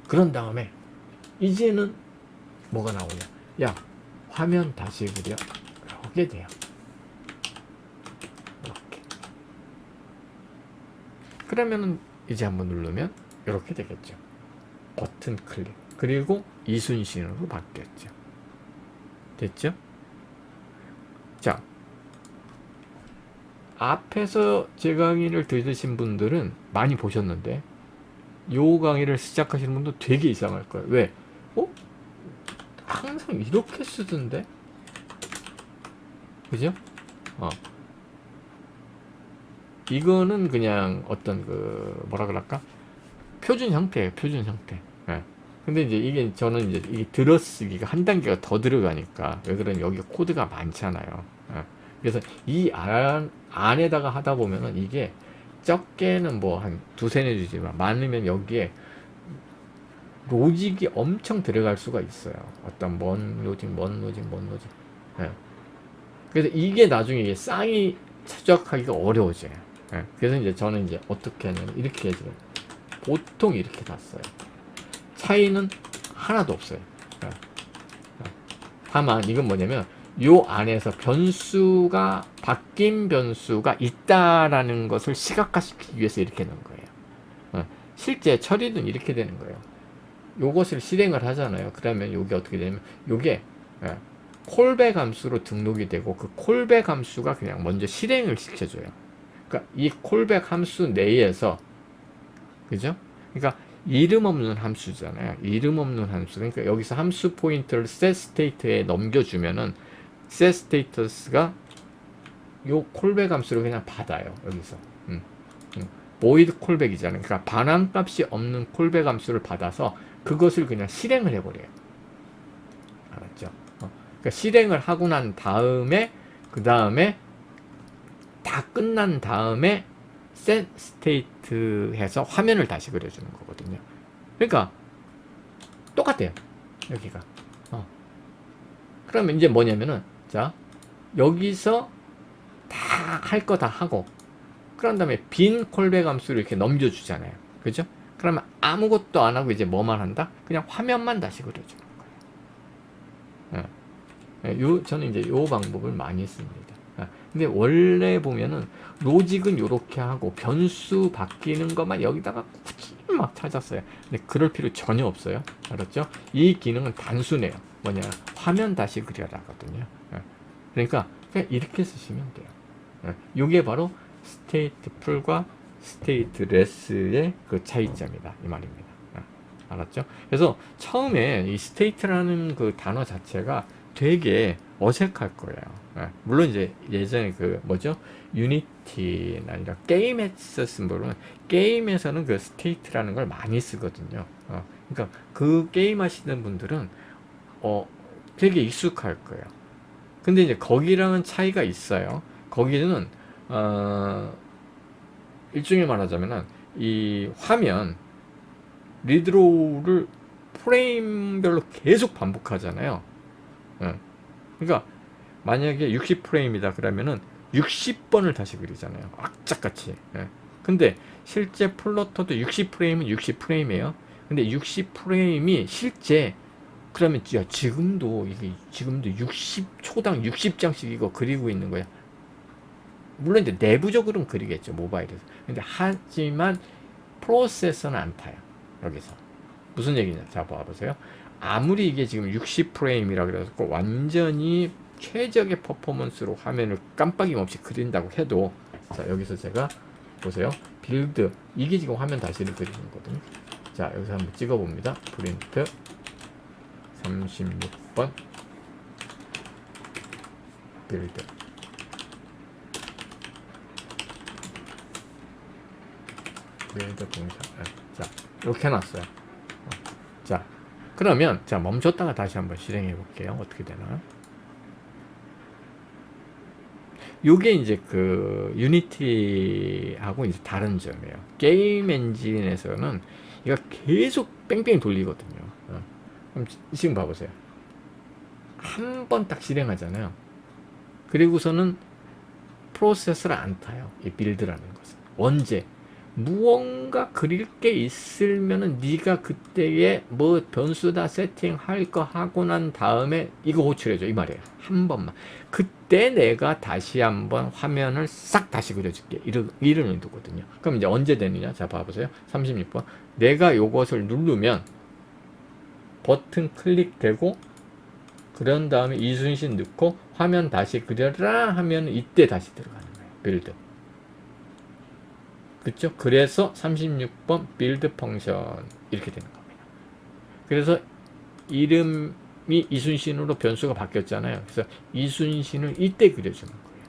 그런 다음에 이제는 뭐가 나오냐? 야, 화면 다시 그려. 이렇게 돼요. 이렇게. 그러면은 이제 한번 누르면 이렇게 되겠죠. 버튼 클릭. 그리고 이순신으로 바뀌었죠. 됐죠? 자, 앞에서 제 강의를 들으신 분들은 많이 보셨는데 요 강의를 시작하시는 분도 되게 이상할 거예요. 왜? 항상 이렇게 쓰던데? 그죠? 이거는 그냥 어떤 뭐라 그럴까? 표준 형태예요. 표준 형태. 근데 이제 이게 저는 이제 이게 들어쓰기가 한 단계가 더 들어가니까 왜 그러냐면 여기 코드가 많잖아요. 그래서 이 안에다가 하다 보면은 이게 적게는 뭐 한 두세 주지만 많으면 여기에 로직이 엄청 들어갈 수가 있어요. 어떤 뭔 로직. 그래서 이게 나중에 이게 쌍이 추적하기가 어려워져요. 그래서 이제 저는 이제 어떻게 하냐면 이렇게 해서 보통 이렇게 다 써요. 차이는 하나도 없어요. 다만 이건 뭐냐면 요 안에서 바뀐 변수가 있다라는 것을 시각화시키기 위해서 이렇게 넣은 거예요. 실제 처리는 이렇게 되는 거예요. 요것을 실행을 하잖아요. 그러면 요게 어떻게 되냐면 요게 콜백 함수로 등록이 되고 그 콜백 함수가 그냥 먼저 실행을 시켜줘요. 그러니까 이 콜백 함수 내에서 그죠? 그러니까 이름 없는 함수잖아요. 이름 없는 함수. 그러니까 여기서 함수 포인트를 set state에 넘겨주면은 set status가 요 콜백 함수를 그냥 받아요. 여기서. 보이드 콜백이잖아요. 그러니까 반환값이 없는 콜백 함수를 받아서 그것을 그냥 실행을 해버려요. 알았죠? 그러니까 실행을 하고 난 다음에 그 다음에 다 끝난 다음에 set state 해서 화면을 다시 그려주는 거거든요. 그러니까 똑같아요. 여기가. 그러면 이제 뭐냐면은 자 여기서 다 할 거 다 하고 그런 다음에 빈 콜백 함수를 이렇게 넘겨주잖아요. 그죠? 그러면 아무것도 안 하고 이제 뭐만 한다? 그냥 화면만 다시 그려주는 거예요. 저는 이제 요 방법을 많이 씁니다. 근데 원래 보면은 로직은 요렇게 하고 변수 바뀌는 것만 여기다가 굳이 막 찾았어요. 근데 그럴 필요 전혀 없어요. 알았죠? 이 기능은 단순해요. 뭐냐? 화면 다시 그려라거든요. 그러니까 그냥 이렇게 쓰시면 돼요. 이게 바로 스테이트 풀과 스테이트 레스의 그 차이점이다 이 말입니다. 알았죠? 그래서 처음에 이 스테이트라는 그 단어 자체가 되게 어색할 거예요. 물론 이제 예전에 그 뭐죠? 유니티나 아니라 게임에 썼으면 모르면 게임에서는 그 스테이트라는 걸 많이 쓰거든요. 그러니까 그 게임 하시는 분들은 되게 익숙할 거예요. 근데 이제 거기랑은 차이가 있어요. 거기는 일종의 말하자면은 이 화면 리드로우를 프레임별로 계속 반복하잖아요. 그러니까 만약에 60프레임이다 그러면은 60번을 다시 그리잖아요. 악착같이. 근데 실제 플로터도 60프레임은 60프레임이에요. 근데 60프레임이 실제 그러면 야, 지금도 60초당 60장씩 이거 그리고 있는 거야. 물론 이제 내부적으로는 그리겠죠, 모바일에서. 근데 하지만 프로세서는 안 타요. 여기서 무슨 얘기냐? 자, 봐보세요. 아무리 이게 지금 60프레임이라 그래서 완전히 최적의 퍼포먼스로 화면을 깜빡임 없이 그린다고 해도, 자, 여기서 제가 보세요. 빌드, 이게 지금 화면 다시를 그리는 거거든요. 자, 여기서 한번 찍어 봅니다. 프린트 36번 빌드. 빌드 동사. 자, 이렇게 해놨어요. 자, 그러면 자 멈췄다가 다시 한번 실행해 볼게요. 어떻게 되나? 요게 이제 그 유니티하고 이제 다른 점이에요. 게임 엔진에서는 이거 계속 뺑뺑 돌리거든요. 그럼 지금 봐보세요. 한 번 딱 실행하잖아요. 그리고서는 프로세서를 안 타요. 이 빌드라는 것은. 언제? 무언가 그릴 게 있으면은 네가 그때에 뭐 변수다 세팅할 거 하고 난 다음에 이거 호출해줘 이 말이에요. 한 번만. 그때 내가 다시 한번 화면을 싹 다시 그려줄게. 이런 의도거든요. 그럼 이제 언제 되느냐? 자, 봐보세요. 36번. 내가 요것을 누르면 버튼 클릭되고 그런 다음에 이순신 넣고 화면 다시 그려라 하면 이때 다시 들어가는 거예요. 빌드. 그쵸? 그래서 36번 빌드 펑션 이렇게 되는 겁니다. 그래서 이름이 이순신으로 변수가 바뀌었잖아요. 그래서 이순신을 이때 그려주는 거예요.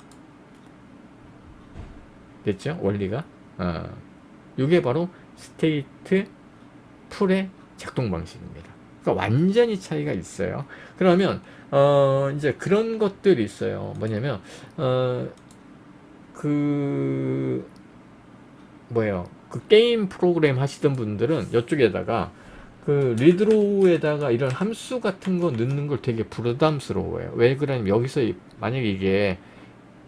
됐죠? 원리가. 이게 바로 스테이트 풀의 작동 방식입니다. 그러니까 완전히 차이가 있어요. 그러면 이제 그런 것들이 있어요. 뭐냐면 그 게임 프로그램 하시던 분들은 이쪽에다가 그 리드로우에다가 이런 함수 같은 거 넣는 걸 되게 부담스러워요. 왜 그러냐면 여기서 만약에 이게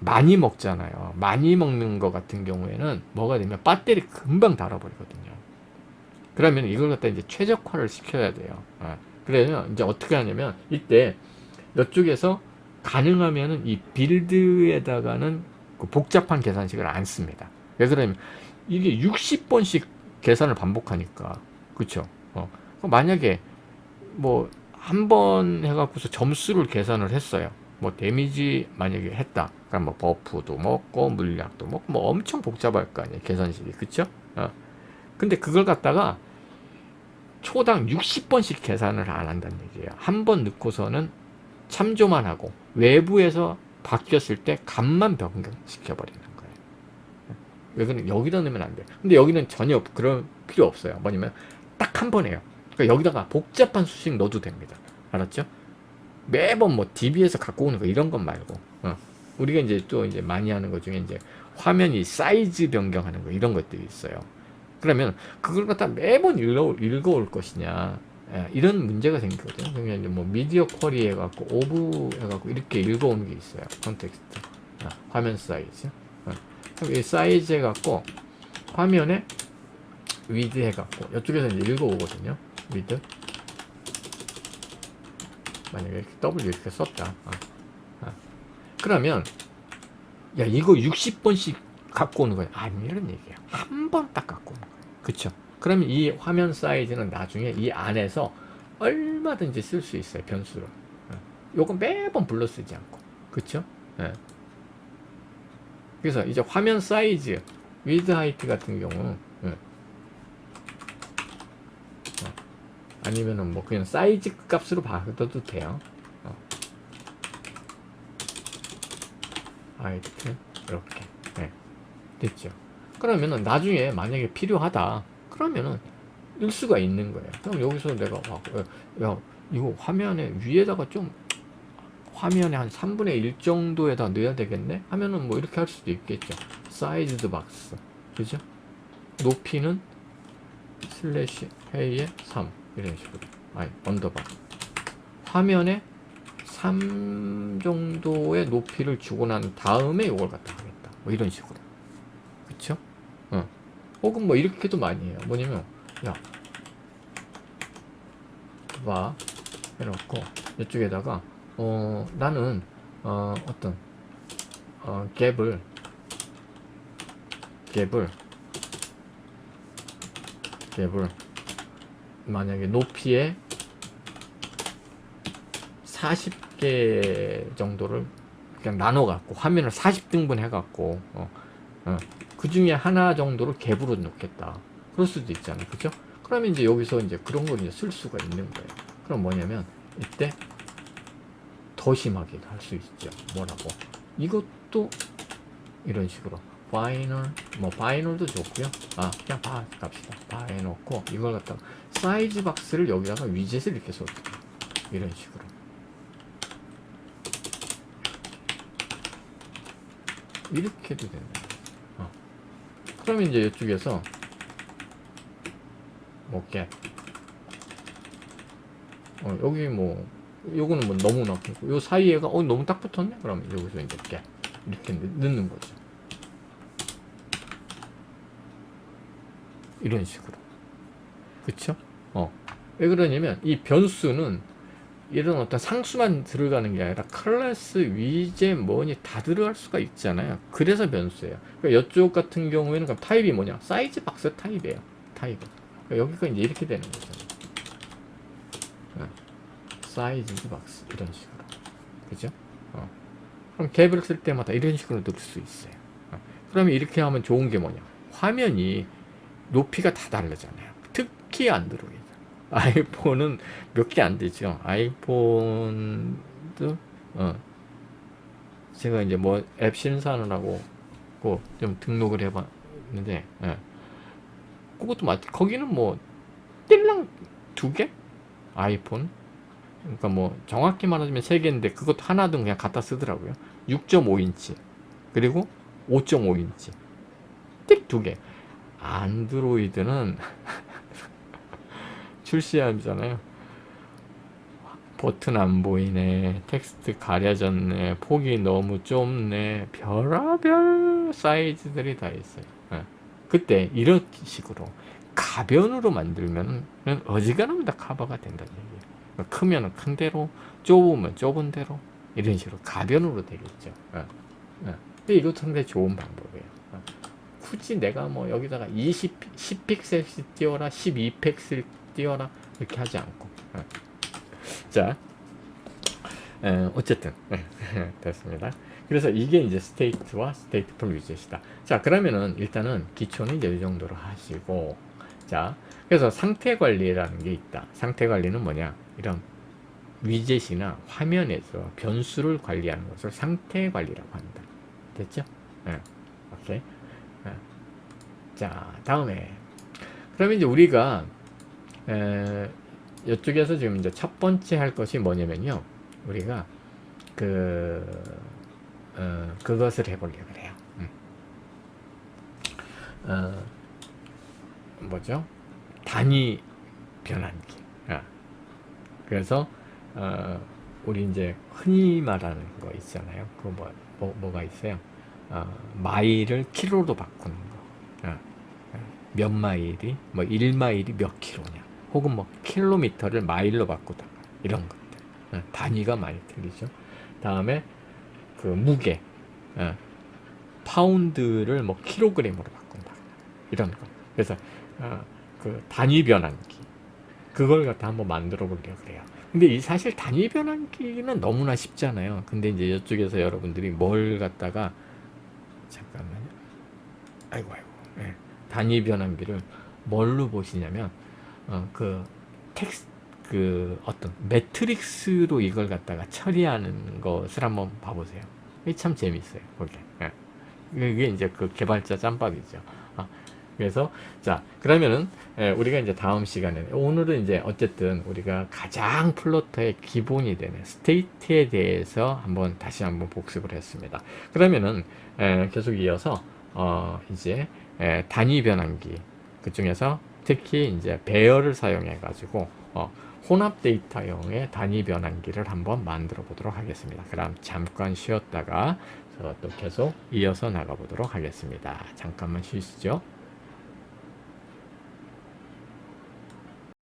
많이 먹잖아요. 많이 먹는 거 같은 경우에는 뭐가 되면 배터리 금방 닳아버리거든요. 그러면 이걸 갖다 이제 최적화를 시켜야 돼요. 그러면 이제 어떻게 하냐면 이때 이쪽에서 가능하면은 이 빌드에다가는 그 복잡한 계산식을 안 씁니다. 왜 그러냐면 이게 60번씩 계산을 반복하니까. 그쵸? 만약에 뭐 한 번 해갖고서 점수를 계산을 했어요. 뭐 데미지 만약에 했다. 그럼 뭐 버프도 먹고 물약도 먹고 뭐 엄청 복잡할 거 아니에요. 계산식이. 그쵸? 근데 그걸 갖다가 초당 60번씩 계산을 안 한다는 얘기예요. 한 번 넣고서는 참조만 하고 외부에서 바뀌었을 때 값만 변경시켜 버리는 거예요. 왜 그러면 여기다 넣으면 안 돼요. 근데 여기는 전혀 그런 필요 없어요. 뭐냐면 딱 한 번 해요. 그러니까 여기다가 복잡한 수식 넣어도 됩니다. 알았죠? 매번 뭐 DB에서 갖고 오는 거 이런 것 말고, 우리가 이제 또 이제 많이 하는 것 중에 이제 화면이 사이즈 변경하는 거 이런 것들이 있어요. 그러면 그걸 갖다 매번 읽어올 것이냐, 이런 문제가 생기거든요. 그러면 이제 뭐 미디어 쿼리 해갖고 오브 해갖고 이렇게 읽어오는 게 있어요. 컨텍스트, 화면 사이즈. 그럼 이 사이즈 해갖고 화면에 위드 해갖고 이쪽에서 이제 읽어오거든요. 위드. 만약에 이렇게 W 이렇게 썼다. 그러면 야 이거 60번씩 갖고 오는 거야. 아니 이런 얘기야. 한 번 딱 갖고 오는 거야. 그쵸? 그러면 이 화면 사이즈는 나중에 이 안에서 얼마든지 쓸 수 있어요. 변수로. 요거 매번 불러 쓰지 않고. 그쵸? 그래서 이제 화면 사이즈, 위드 하이트 같은 경우는 아니면은 뭐 그냥 사이즈 값으로 바꿔도 돼요. 하이트 이렇게 됐죠. 그러면은 나중에 만약에 필요하다 그러면은 일 수가 있는 거예요. 그럼 여기서 내가 야 이거 화면에 위에다가 좀 화면에 한 3분의 1 정도에다 넣어야 되겠네 하면은 뭐 이렇게 할 수도 있겠죠. 사이즈드 박스, 그죠? 높이는 슬래시 헤이의 3 이런 식으로, 언더바 화면에 3 정도의 높이를 주고 난 다음에 이걸 갖다 하겠다, 뭐 이런 식으로. 그쵸? 혹은 뭐 이렇게도 많이 해요. 뭐냐면 봐 해놓고 이쪽에다가 나는 어떤 갭을 만약에 높이에 40개 정도를 그냥 나눠 갖고 화면을 40등분 해 갖고 그 중에 하나 정도를 갭으로 놓겠다, 그럴 수도 있잖아요. 그죠? 그러면 이제 여기서 이제 그런 걸 이제 쓸 수가 있는 거예요. 그럼 뭐냐면 이때 더 심하게 할 수 있죠. 뭐라고? 이것도 이런 식으로 파이널, 뭐 파이널도 좋고요. 그냥 갑시다. 바 해놓고 이걸 갖다가 사이즈 박스를 여기다가 위젯을 이렇게 쏠게요. 이런 식으로. 이렇게 해도 된다. 그러면 이제 이쪽에서 뭐 갭, 여기 뭐 요거는 뭐 너무 나쁘고 요 사이에가 너무 딱 붙었네. 그러면 여기서 이제 갭 이렇게 넣는 거죠. 이런 식으로. 그쵸? 왜 그러냐면 이 변수는 이런 어떤 상수만 들어가는 게 아니라 클래스, 위젯, 뭐니 다 들어갈 수가 있잖아요. 그래서 변수예요. 그러니까 이쪽 같은 경우에는 그럼 타입이 뭐냐? 사이즈 박스 타입이에요. 타입. 그러니까 여기가 이제 이렇게 되는 거잖아요. 사이즈 박스 이런 식으로. 그죠? 그럼 갭을 쓸 때마다 이런 식으로 넣을 수 있어요. 그러면 이렇게 하면 좋은 게 뭐냐? 화면이 높이가 다 다르잖아요. 특히 안드로이드. 아이폰은 몇 개 안 되죠. 아이폰도 제가 이제 뭐 앱 신사하느라고 좀 등록을 해봤는데, 그것도 맞지. 거기는 뭐 띨랑 2개? 아이폰. 그러니까 뭐 정확히 말하자면 3개인데 그것도 하나도 그냥 갖다 쓰더라고요. 6.5인치 그리고 5.5인치 띡 2개. 안드로이드는 출시하잖아요. 버튼 안 보이네, 텍스트 가려졌네, 폭이 너무 좁네, 별의별 사이즈들이 다 있어요. 그때 이런 식으로 가변으로 만들면 어지간하면 다 커버가 된다는 얘기예요. 크면 큰 대로, 좁으면 좁은 대로, 이런 식으로 가변으로 되겠죠. 근데 이것도 상당히 좋은 방법이에요. 굳이 내가 뭐 여기다가 10픽셀씩 띄워라, 12픽셀 띄워라 이렇게 하지 않고. 자, 어쨌든 됐습니다. 그래서 이게 이제 스테이트와 스테이트풀 위젯이다. 자, 그러면은 일단은 기초는 이제 이 정도로 하시고, 자, 그래서 상태 관리라는 게 있다. 상태 관리는 뭐냐? 이런 위젯이나 화면에서 변수를 관리하는 것을 상태 관리라고 한다. 됐죠? 네. 오케이. 네. 자, 다음에 그러면 이제 우리가 이쪽에서 지금 이제 첫 번째 할 것이 뭐냐면요. 우리가 그것을 해보려고 그래요. 뭐죠? 단위 변환기. 그래서 우리 이제 흔히 말하는 거 있잖아요. 그 뭐가 있어요? 마일을 킬로로 바꾸는 거. 몇 마일이 뭐 1마일이 몇 킬로냐. 혹은 뭐 킬로미터를 마일로 바꾸다가 이런 것들. 단위가 많이 틀리죠. 다음에 그 무게. 파운드를 뭐 킬로그램으로 바꾼다. 이런 거. 그래서 그 단위 변환기. 그걸 갖다 한번 만들어 보려고 그래요. 근데 이 사실 단위 변환기는 너무나 쉽잖아요. 근데 이제 이쪽에서 여러분들이 뭘 갖다가 잠깐만요. 아이고. 네. 단위 변환기를 뭘로 보시냐면 그 어떤 매트릭스로 이걸 갖다가 처리하는 것을 한번 봐보세요. 이게 참 재밌어요. 그게. 이게 이제 그 개발자 짬밥이죠. 그래서 자 그러면은 우리가 이제 다음 시간에 오늘은 이제 어쨌든 우리가 가장 플로터의 기본이 되는 스테이트에 대해서 다시 한번 복습을 했습니다. 그러면은 계속 이어서 이제 단위 변환기 그 중에서 특히 이제 배열을 사용해 가지고 혼합 데이터형의 단위 변환기를 한번 만들어 보도록 하겠습니다. 그럼 잠깐 쉬었다가 또 계속 이어서 나가 보도록 하겠습니다. 잠깐만 쉬시죠.